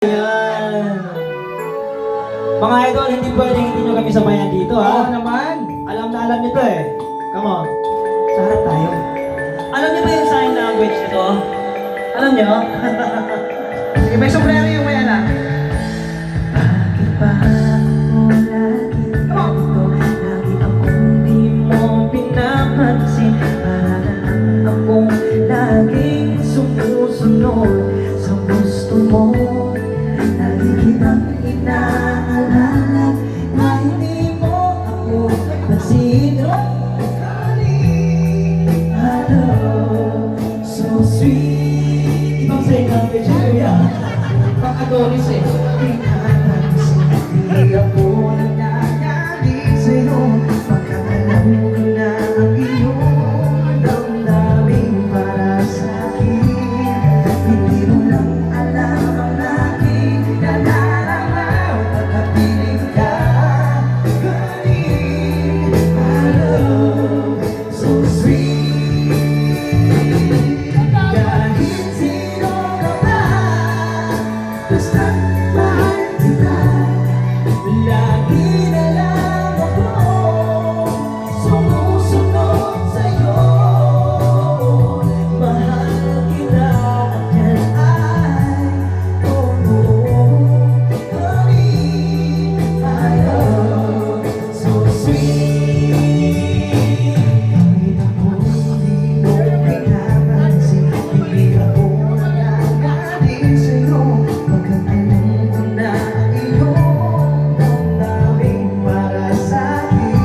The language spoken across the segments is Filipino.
Ayan. Mga idol, hindi pwedeng hindi nyo kami sabayan dito, ha? Oo naman. Alam na alam nyo to, eh. Come on. Sa harap tayo. Alam nyo ba yung sign language ito? Alam nyo? Sige, may sombrero yung may anak. Bakit ba ako lagi ganito? Lagi akong di mo pinapansin. Para na lang akong laging sumusunod sa gusto mo. Lagi kitang inaalala na hindi mo ako pansin. Hello, so sweet. Ibang sign language yun, kuya. Pang-adonis eh. Hindi ako nagagaling sa'yo. Pagkakalam ko na ang iyong damdamin para sa'kin. Hindi mo lang alam ang aking nalalaman. Pagkapiling ka, galing. Hello, so sweet. Kahit sino ka ba, basta mahal kita. Lagi na lang ako sumusunod sa'yo. Mahal kita at yan ay totoo. Honey, I love so sweet. Kahit ako di mo pinapansin, hindi ako nagagaling sa'yo. Pagkat alam ko na ang iyong damdamin para sa'kin.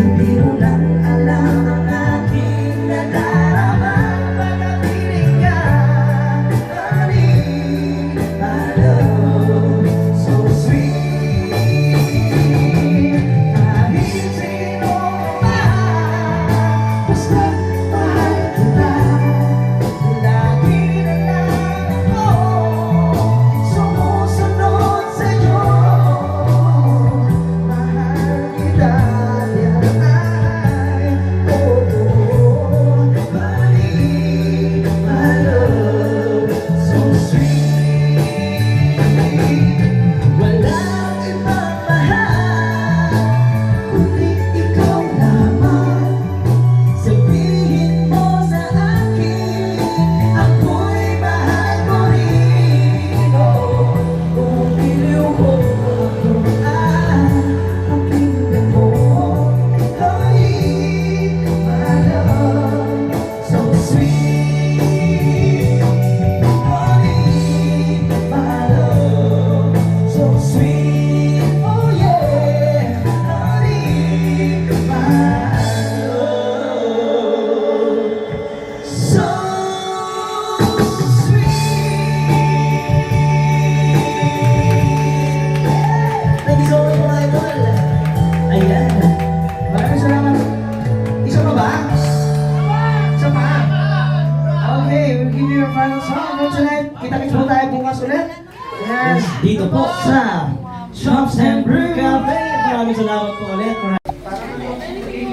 Hindi mo lang alam ang aking nalalaman. Pagkapiling ka, honey, I love so sweet. Kahit sino ka pa, basta mahal kita. Lagi na lang ako sumusunod sa'yo. Mahal kita, yan ay totoo. Honey, my love, so sweet. Walang ibang mahal, kundi ikaw lamang. Sabihin mo sa akin, ako'y mahal mo rin. Oh, kung iliw ko ay pakinggan mo. Honey, my love, so sweet. Honey, my love, so sweet. Oh yeah, honey, my love, so sweet. Thank you so much, mga idol. Ayan. Maraming salamat. Isa pa ba? Isa pa? Okay, we'll give you your final song for tonight. Kita-kits po tayo bukas ulit. Yes. Dito po sa Shops and Brew Cafe. Maraming salamat po ulit. One, two, three.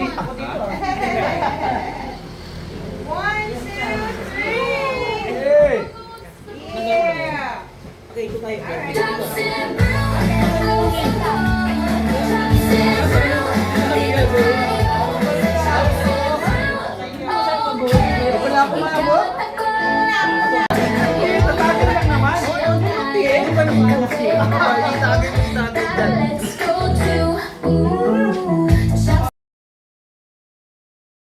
Yeah. Okay, ito tayo. Wala akong maabot. Tatagin lang naman. Hindi ba naman kalaki?